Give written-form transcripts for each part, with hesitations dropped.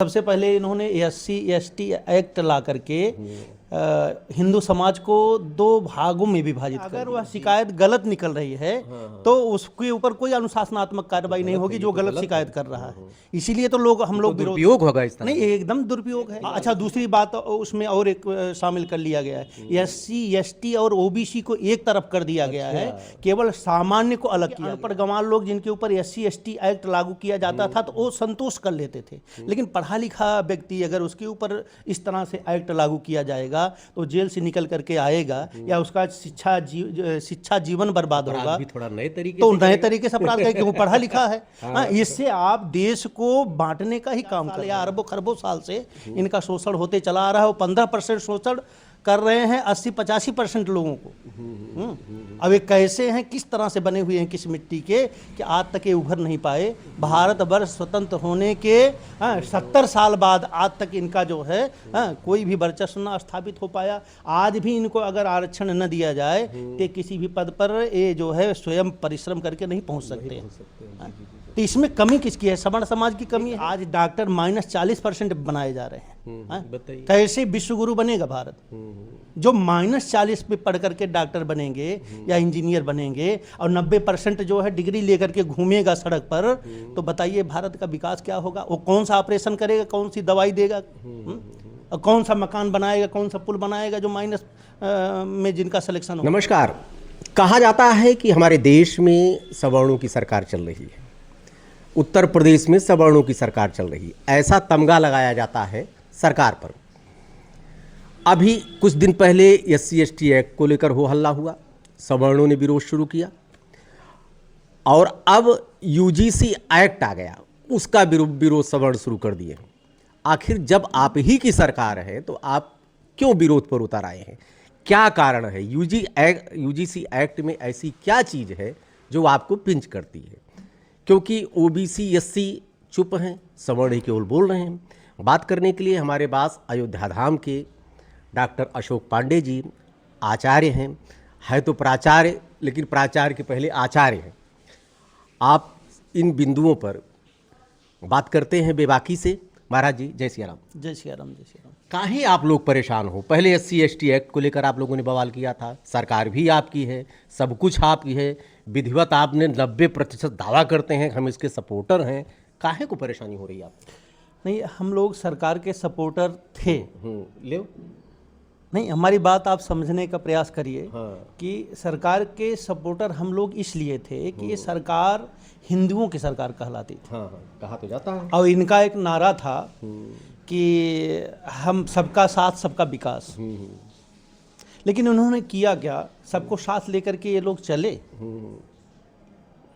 सबसे पहले इन्होंने SC/ST एक्ट ला करके हिंदू समाज को दो भागों में विभाजित कर दिया। अगर वह शिकायत गलत निकल रही है तो उसके ऊपर कोई अनुशासनात्मक कार्रवाई नहीं होगी जो गलत शिकायत कर रहा है। इसीलिए तो हम लोग दुरुपयोग होगा इस तरह। नहीं, एकदम दुरुपयोग है। अच्छा, दूसरी बात उसमें और एक शामिल कर लिया गया है, SC/ST और OBC को एक तरफ कर दिया गया है, केवल सामान्य को अलग किया। अनपढ़ गंवार लोग जिनके ऊपर SC/ST एक्ट लागू किया जाता था तो वो संतोष कर लेते थे, लेकिन पढ़ा लिखा व्यक्ति अगर उसके ऊपर इस तरह से एक्ट लागू किया जाएगा तो जेल से निकल करके आएगा या उसका शिक्षा जीवन बर्बाद होगा। थोड़ा नए तरीके तो नए तरीके से अपराध करें, क्योंकि पढ़ा लिखा है। इससे आप देश को बांटने का ही काम कर रहे हैं। अरबों खरबों साल से इनका शोषण होते चला आ रहा है। वो 15% शोषण कर रहे हैं 80-85% लोगों को। अब ये कैसे हैं, किस तरह से बने हुए हैं, किस मिट्टी के, कि आज तक ये उभर नहीं पाए। भारतवर्ष स्वतंत्र होने के 70 साल बाद आज तक इनका जो है कोई भी वर्चस्व न स्थापित हो पाया। आज भी इनको अगर आरक्षण न दिया जाए तो किसी भी पद पर ये जो है स्वयं परिश्रम करके नहीं पहुंच सकते हैं। तो इसमें कमी किसकी है? सवर्ण समाज की कमी है। आज डॉक्टर -40% बनाए जा रहे हैं। कैसे विश्वगुरु बनेगा भारत? जो -40 पे पढ़ करके डॉक्टर बनेंगे या इंजीनियर बनेंगे और 90% जो है डिग्री लेकर के घूमेगा सड़क पर, तो बताइए भारत का विकास क्या होगा? वो कौन सा ऑपरेशन करेगा, कौन सी दवाई देगा, और कौन सा मकान बनाएगा, कौन सा पुल बनाएगा जो माइनस में जिनका सिलेक्शन हो। नमस्कार। कहा जाता है कि हमारे देश में सवर्णों की सरकार चल रही है, उत्तर प्रदेश में सवर्णों की सरकार चल रही है, ऐसा तमगा लगाया जाता है सरकार पर। अभी कुछ दिन पहले SC/ST एक्ट को लेकर हो हल्ला हुआ, सवर्णों ने विरोध शुरू किया, और अब UGC एक्ट आ गया, उसका विरोध सवर्ण शुरू कर दिए। आखिर जब आप ही की सरकार है तो आप क्यों विरोध पर उतर आए हैं? क्या कारण है? UGC एक्ट में ऐसी क्या चीज़ है जो आपको पिंच करती है? क्योंकि OBC SC चुप हैं, सवर्ण ही केवल बोल रहे हैं। बात करने के लिए हमारे पास अयोध्या धाम के डॉक्टर अशोक पांडे जी आचार्य हैं, है तो प्राचार्य, लेकिन प्राचार्य के पहले आचार्य हैं। आप इन बिंदुओं पर बात करते हैं बेबाकी से। महाराज जी, जय सिया राम। जय सिया राम, जय सिया राम। काहे आप लोग परेशान हो? पहले SC/ST एक्ट को लेकर आप लोगों ने बवाल किया था, सरकार भी आपकी है, सब कुछ आपकी है, विधिवत आपने 90% दावा करते हैं, हम इसके सपोर्टर हैं। काहे को परेशानी हो रही है आपको? नहीं, हम लोग सरकार के सपोर्टर थे। ले नहीं, हमारी बात आप समझने का प्रयास करिए। हाँ। कि सरकार के सपोर्टर हम लोग इसलिए थे कि ये सरकार हिंदुओं की सरकार कहलाती थी। हाँ, कहा तो जाता है। और इनका एक नारा था कि हम सबका साथ सबका विकास। लेकिन उन्होंने किया क्या? सबको साथ लेकर के ये लोग चले।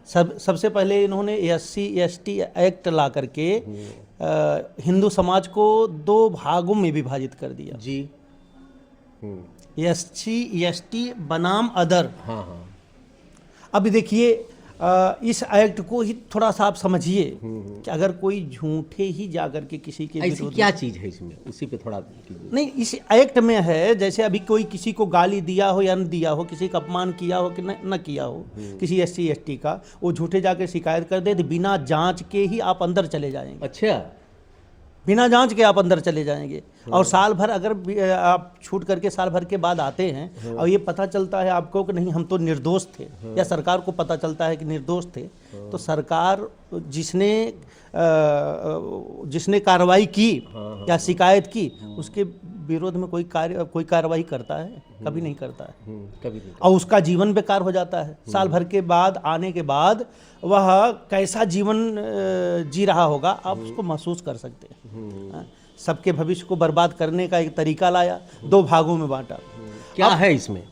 सबसे पहले इन्होंने SC/ST एक्ट ला करके हिंदू समाज को दो भागों में विभाजित कर दिया जी। SC/ST बनाम अदर। हाँ। अब देखिए, इस एक्ट को ही थोड़ा सा आप समझिए कि अगर कोई झूठे ही जाकर के किसी के ऐसी क्या चीज़ है इसमें, उसी पे थोड़ा नहीं, इस एक्ट में है, जैसे अभी कोई किसी को गाली दिया हो या न दिया हो, किसी का अपमान किया हो कि न किया हो, किसी SC/ST का, वो झूठे जाकर शिकायत कर दे तो बिना जांच के ही आप अंदर चले जाएंगे। अच्छा, बिना जांच के आप अंदर चले जाएंगे। और साल भर अगर आप छूट करके साल भर के बाद आते हैं और ये पता चलता है आपको कि नहीं हम तो निर्दोष थे, या सरकार को पता चलता है कि निर्दोष थे, तो सरकार जिसने कार्रवाई की या शिकायत की, उसके विरोध में कोई कार्रवाई करता है? कभी नहीं करता है। कभी नहीं। और उसका जीवन बेकार हो जाता है। साल भर के बाद आने के बाद वह कैसा जीवन जी रहा होगा आप उसको महसूस कर सकते हैं। सबके भविष्य को बर्बाद करने का एक तरीका लाया, दो भागों में बांटा। क्या है इसमें?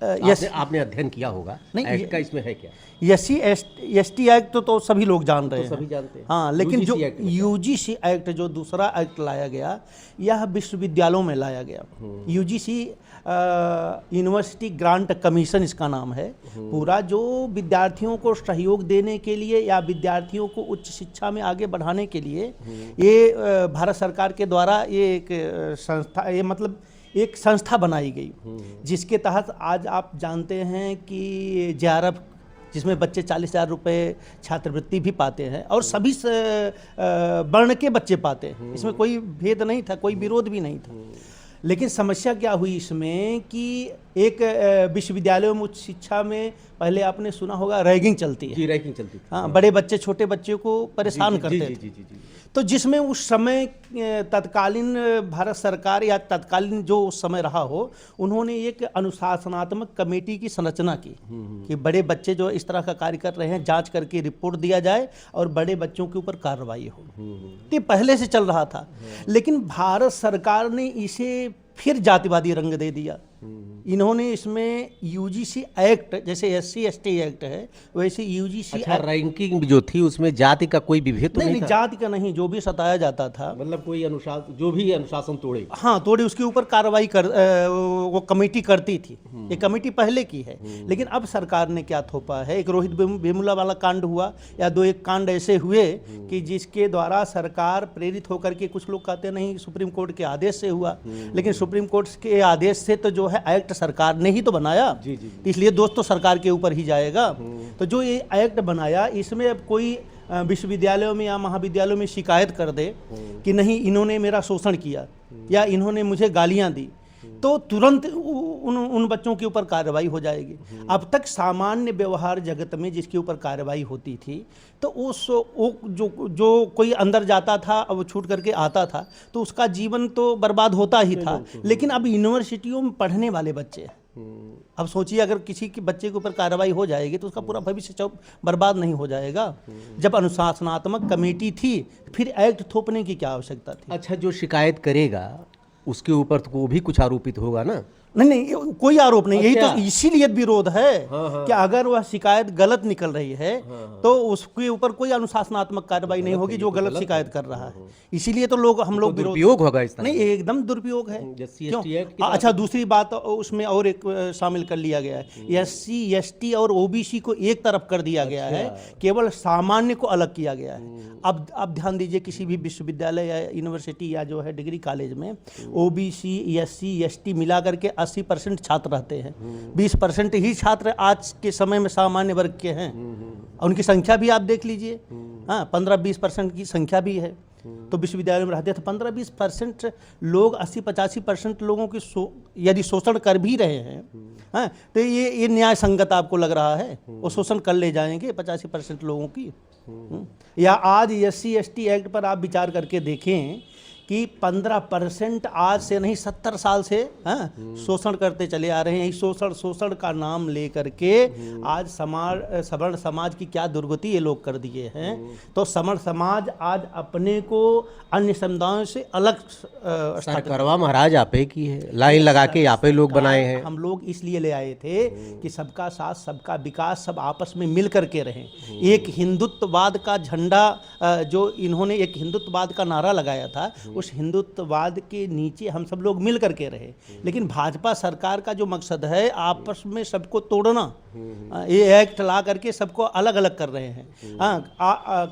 आपने अध्ययन किया होगा, नहीं एक्ट का इसमें है क्या? SC/ST एक्ट तो सभी लोग जान रहे हैं, सभी जानते हैं। हाँ, लेकिन जो UGC एक्ट जो दूसरा एक्ट लाया गया, यह विश्वविद्यालयों में लाया गया। UGC यूनिवर्सिटी ग्रांट कमीशन इसका नाम है। पूरा जो विद्यार्थियों को सहयोग देने के लिए या विद्यार्थियों को उच्च शिक्षा में आगे बढ़ाने के लिए ये भारत सरकार के द्वारा ये एक संस्था, ये मतलब एक संस्था बनाई गई, जिसके तहत आज आप जानते हैं कि JRF जिसमें बच्चे 40,000 रुपये छात्रवृत्ति भी पाते हैं और सभी वर्ण के बच्चे पाते हैं। इसमें कोई भेद नहीं था, कोई विरोध भी नहीं था। लेकिन समस्या क्या हुई इसमें कि एक विश्वविद्यालयों में उच्च शिक्षा में पहले आपने सुना होगा रैगिंग चलती है। जी, रैगिंग चलती थी। हाँ, बड़े बच्चे छोटे बच्चों को परेशान करते थे। जी। तो जिसमें उस समय तत्कालीन भारत सरकार या तत्कालीन जो उस समय रहा हो, उन्होंने एक अनुशासनात्मक कमेटी की संरचना की कि बड़े बच्चे जो इस तरह का कार्य कर रहे हैं जांच करके रिपोर्ट दिया जाए और बड़े बच्चों के ऊपर कार्रवाई हो। तो ये पहले से चल रहा था, लेकिन भारत सरकार ने इसे फिर जातिवादी रंग दे दिया। इन्होंने इसमें यूजीसी एक्ट, जैसे एससी एसटी एक्ट है वैसे यूजीसी अच्छा, रैंकिंग जो थी उसमें जाति का कोई विभेद तो नहीं था? जाति का नहीं, जो भी सताया जाता था, मतलब कोई अनुशासन, जो भी अनुशासन तोड़े, हाँ तोड़े, उसके ऊपर कार्रवाई वो कमेटी करती थी। ये कमेटी पहले की है, लेकिन अब सरकार ने क्या थोपा है, एक रोहित वेमुला वाला कांड हुआ या दो एक कांड ऐसे हुए कि जिसके द्वारा सरकार प्रेरित होकर के, कुछ लोग कहते नहीं सुप्रीम कोर्ट के आदेश से हुआ, लेकिन सुप्रीम कोर्ट के आदेश से तो जो है एक्ट सरकार ने ही तो बनाया। जी। तो इसलिए दोस्त तो सरकार के ऊपर ही जाएगा। तो जो ये एक्ट बनाया, इसमें अब कोई विश्वविद्यालयों में या महाविद्यालयों में शिकायत कर दे कि नहीं इन्होंने मेरा शोषण किया या इन्होंने मुझे गालियां दी, तो तुरंत उन बच्चों के ऊपर कार्रवाई हो जाएगी। अब तक सामान्य व्यवहार जगत में जिसके ऊपर कार्रवाई होती थी, तो जो कोई अंदर जाता था और वो छूट करके आता था तो उसका जीवन तो बर्बाद होता ही था। लेकिन अब यूनिवर्सिटियों में पढ़ने वाले बच्चे, अब सोचिए अगर किसी के बच्चे के ऊपर कार्रवाई हो जाएगी तो उसका पूरा भविष्य बर्बाद नहीं हो जाएगा। जब अनुशासनात्मक कमेटी थी, फिर एक्ट थोपने की क्या आवश्यकता थी? अच्छा, जो शिकायत करेगा उसके ऊपर तो वो भी कुछ आरोपित होगा ना? नहीं, कोई आरोप नहीं। यही अच्छा। तो इसीलिए विरोध है हाँ। कि अगर वह शिकायत गलत निकल रही है तो उसके ऊपर कोई अनुशासनात्मक कार्रवाई नहीं होगी जो गलत शिकायत कर रहा है। इसीलिए तो हम लोग विरोध, दुरुपयोग होगा इस तरह? नहीं, एकदम दुरुपयोग है। क्यों? अच्छा, दूसरी बात उसमें और एक शामिल कर लिया गया है, एससी एसटी और ओबीसी को एक तरफ कर दिया गया है, केवल सामान्य को अलग किया गया है। अब ध्यान दीजिए, किसी भी विश्वविद्यालय या यूनिवर्सिटी या जो है डिग्री कॉलेज में ओबीसी एससी एसटी मिला करके 80% छात्र रहते हैं। 20% ही छात्र आज के समय में सामान्य वर्ग के हैं। उनकी संख्या भी आप देख लीजिए, हाँ 15-20% की संख्या भी है। तो विश्वविद्यालय में रहते थे 15-20% लोग, 80-85% लोगों की यदि शोषण कर भी रहे हैं, हाँ, तो ये न्याय संगत आपको लग रहा है? वो शोषण कर ले जाएंगे 85% लोगों की? या आज एससी एसटी एक्ट पर आप विचार करके देखें कि 15% आज से नहीं 70 साल से शोषण करते चले आ रहे हैं। इस शोषण का नाम लेकर के आज सवर्ण समाज की क्या दुर्गति ये लोग कर दिए हैं। तो सवर्ण समाज आज अपने को अन्य समुदायों से अलग करवा महाराज आपे की है, लाइन लगा के आपे लोग बनाए हैं। हम लोग इसलिए ले आए थे कि सबका साथ सबका विकास, सब आपस में मिल करके रहें। एक हिंदुत्ववाद का झंडा जो इन्होंने एक हिंदुत्ववाद का नारा लगाया था, उस हिंदुत्ववाद के नीचे हम सब लोग मिल करके रहे। लेकिन भाजपा सरकार का जो मकसद है आपस में सबको तोड़ना, ये एक्ट ला करके सबको अलग अलग कर रहे हैं।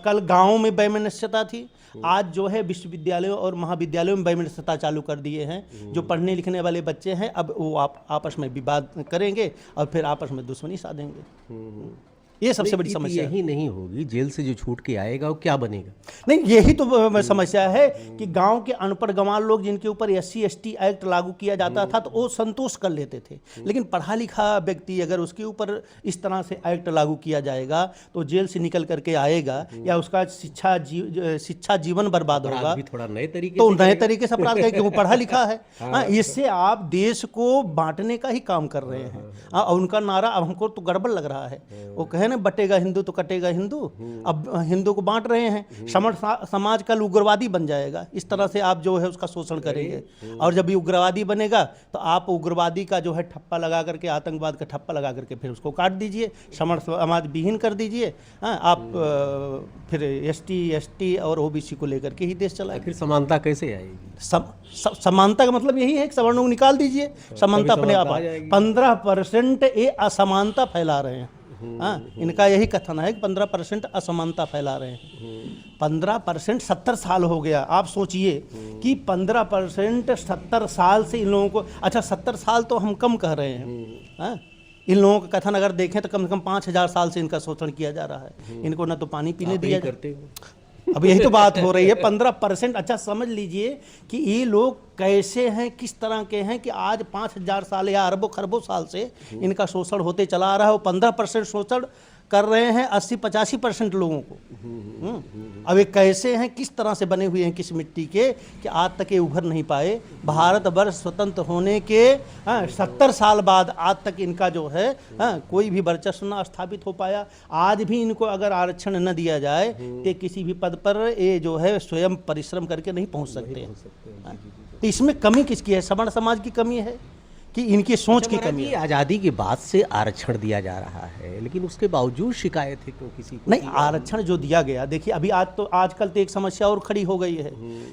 कल गाँव में वैमनस्यता थी, आज जो है विश्वविद्यालयों और महाविद्यालयों में वैमनस्यता चालू कर दिए हैं। जो पढ़ने लिखने वाले बच्चे हैं अब वो आपस में विवाद करेंगे और फिर आपस में दुश्मनी साधेंगे। ये सबसे बड़ी समस्या यही नहीं होगी, जेल से जो छूट के आएगा वो क्या बनेगा? नहीं, यही तो समस्या है कि गांव के अनपढ़ गंवार लोग जिनके ऊपर एससी एसटी एक्ट लागू किया जाता था तो वो संतोष कर लेते थे। लेकिन पढ़ा लिखा व्यक्ति अगर उसके ऊपर इस तरह से एक्ट लागू किया जाएगा तो जेल से निकल करके आएगा या उसका शिक्षा जीवन बर्बाद होगा। थोड़ा नए तरीके तो नए तरीके से अपराध है कि वो पढ़ा लिखा है। इससे आप देश को बांटने का ही काम कर रहे हैं। और उनका नारा अब हमको तो गड़बड़ लग रहा है। वो कहे ना, बटेगा हिंदू तो कटेगा हिंदू। अब हिंदू को बांट रहे हैं, सवर्ण समाज कल उग्रवादी बन जाएगा। इस तरह से आप जो है उसका शोषण करेंगे। और जब ये उग्रवादी बनेगा तो आप उग्रवादी का जो है ठप्पा लगा करके, आतंकवाद का ठप्पा लगा करके फिर उसको काट दीजिए, सवर्ण समाज विहीन कर दीजिए। आप फिर एसटी एसटी और ओबीसी को लेकर के ही देश चलाए। फिर समानता कैसे आएगी? समानता का मतलब यही है कि सवर्णों को निकाल दीजिए, समानता अपने आप। 15% ये असमानता फैला रहे हैं। इनका यही कथन है कि 15% असमानता फैला रहे हैं। 15% 70 साल हो गया। आप सोचिए कि 15% 70 साल से इन लोगों को, अच्छा 70 साल तो हम कम कह रहे हैं, इन लोगों का कथन अगर देखें तो कम से कम 5,000 साल से इनका शोषण किया जा रहा है। इनको ना तो पानी पीने दिया करते हो। अब यही तो बात हो रही है। 15%। अच्छा समझ लीजिए कि ये लोग कैसे हैं, किस तरह के हैं कि आज 5,000 साल या अरबों खरबों साल से इनका शोषण होते चला आ रहा है। वो 15% शोषण कर रहे हैं 80-85% लोगों को। अब ये कैसे हैं, किस तरह से बने हुए हैं, किस मिट्टी के, कि आज तक ये उभर नहीं पाए। भारतवर्ष स्वतंत्र होने के 70 साल बाद आज तक इनका जो है कोई भी वर्चस्व न स्थापित हो पाया। आज भी इनको अगर आरक्षण न दिया जाए तो किसी भी पद पर ये जो है स्वयं परिश्रम करके नहीं पहुंच सकते हैं। तो इसमें कमी किसकी है? सवर्ण समाज की कमी है कि इनकी सोच की कमी है। आज़ादी के बाद से आरक्षण दिया जा रहा है, लेकिन उसके बावजूद शिकायत है क्यों किसी को? नहीं, आरक्षण जो दिया गया, देखिए अभी आजकल तो एक समस्या और खड़ी हो गई है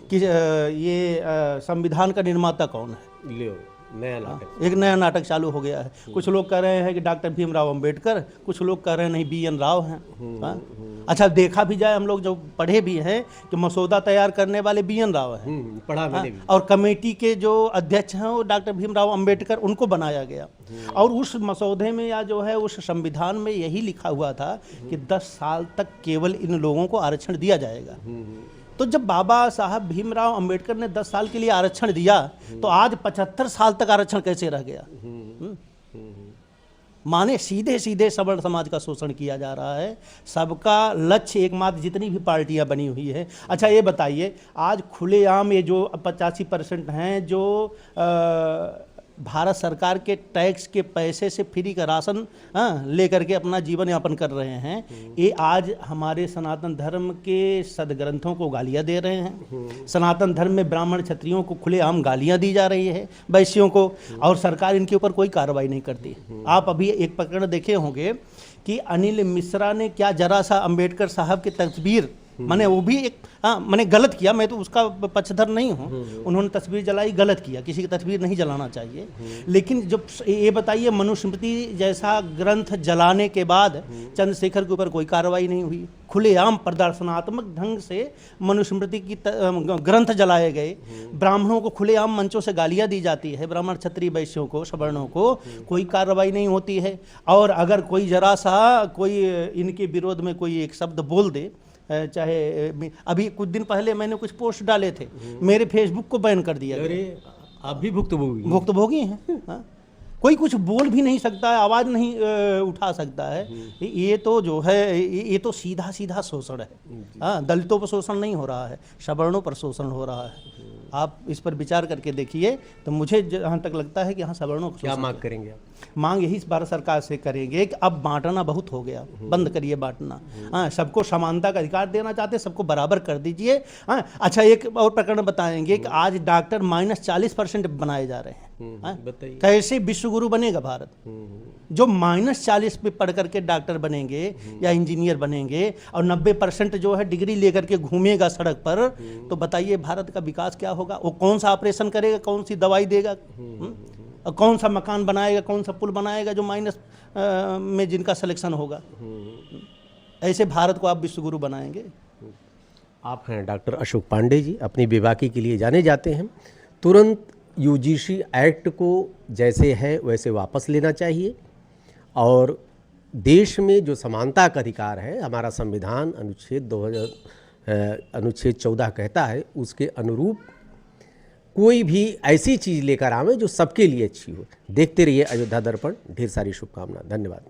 कि ये संविधान का निर्माता कौन है। लियो नया नाटक, एक नया नाटक चालू हो गया है। कुछ लोग कह रहे हैं कि डॉक्टर भीमराव अंबेडकर, कुछ लोग कह रहे हैं नहीं BN राव हैं। अच्छा देखा भी जाए, हम लोग जो पढ़े भी हैं कि मसौदा तैयार करने वाले BN राव हैं, पढ़ा मैंने भी। और कमेटी के जो अध्यक्ष हैं वो डॉक्टर भीमराव अंबेडकर, उनको बनाया गया। और उस मसौदे में या जो है उस संविधान में यही लिखा हुआ था कि 10 साल तक केवल इन लोगों को आरक्षण दिया जाएगा। तो जब बाबा साहब भीमराव अंबेडकर ने 10 साल के लिए आरक्षण दिया तो आज 75 साल तक आरक्षण कैसे रह गया? माने सीधे सीधे सवर्ण समाज का शोषण किया जा रहा है। सबका लक्ष्य एकमात्र, जितनी भी पार्टियां बनी हुई है। अच्छा ये बताइए, आज खुलेआम ये जो 85% हैं जो भारत सरकार के टैक्स के पैसे से फ्री का राशन लेकर के अपना जीवन यापन कर रहे हैं, ये आज हमारे सनातन धर्म के सदग्रंथों को गालियां दे रहे हैं। सनातन धर्म में ब्राह्मण क्षत्रियों को खुलेआम गालियां दी जा रही है, वैश्यों को, और सरकार इनके ऊपर कोई कार्रवाई नहीं करती। आप अभी एक प्रकरण देखे होंगे कि अनिल मिश्रा ने क्या जरा सा अंबेडकर साहब की तस्वीर, मैंने वो भी एक मैंने गलत किया, मैं तो उसका पक्षधर नहीं हूँ, उन्होंने तस्वीर जलाई, गलत किया, किसी की तस्वीर नहीं जलाना चाहिए। लेकिन जब ये बताइए, मनुस्मृति जैसा ग्रंथ जलाने के बाद चंद्रशेखर के ऊपर कोई कार्रवाई नहीं हुई। खुलेआम प्रदर्शनात्मक ढंग से मनुस्मृति की ग्रंथ जलाए गए, ब्राह्मणों को खुलेआम मंचों से गालियाँ दी जाती है, ब्राह्मण क्षत्रिय वैश्यों को, सवर्णों को कोई कार्रवाई नहीं होती है। और अगर कोई जरा सा कोई इनके विरोध में कोई एक शब्द बोल दे, चाहे अभी कुछ दिन पहले मैंने कुछ पोस्ट डाले थे, मेरे फेसबुक को बैन कर दिया। अरे आप भी भुक्तभोगी हैं। कोई कुछ बोल भी नहीं सकता है, आवाज़ नहीं उठा सकता है। ये तो जो है ये तो सीधा सीधा शोषण है। दलितों पर शोषण नहीं हो रहा है, सवर्णों पर शोषण हो रहा है। आप इस पर विचार करके देखिए। तो मुझे जहाँ तक लगता है कि यहाँ सवर्णों को क्या मांग करेंगे आप? मांग यही भारत सरकार से करेंगे कि अब बांटना बहुत हो गया, बंद करिए बांटना। सबको समानता का अधिकार देना चाहते हैं, सबको बराबर कर दीजिए। अच्छा एक और प्रकरण बताएंगे कि आज डॉक्टर -40% बनाए जा रहे हैं। कैसे विश्वगुरु बनेगा भारत? जो -40 पे पढ़ करके डॉक्टर बनेंगे या इंजीनियर बनेंगे और 90% जो है डिग्री लेकर के घूमेगा सड़क पर, तो बताइए भारत का विकास क्या होगा? वो कौन सा ऑपरेशन करेगा, कौन सी दवाई देगा, और कौन सा मकान बनाएगा, कौन सा पुल बनाएगा जो माइनस में जिनका सिलेक्शन होगा? ऐसे भारत को आप विश्वगुरु बनाएंगे? आप हैं डॉक्टर अशोक पांडे जी, अपनी बेबाकी के लिए जाने जाते हैं। तुरंत UGC एक्ट को जैसे है वैसे वापस लेना चाहिए, और देश में जो समानता का अधिकार है, हमारा संविधान अनुच्छेद 14 कहता है, उसके अनुरूप कोई भी ऐसी चीज़ लेकर आवे जो सबके लिए अच्छी हो। देखते रहिए अयोध्या दर्पण। ढेर सारी शुभकामनाएं। धन्यवाद।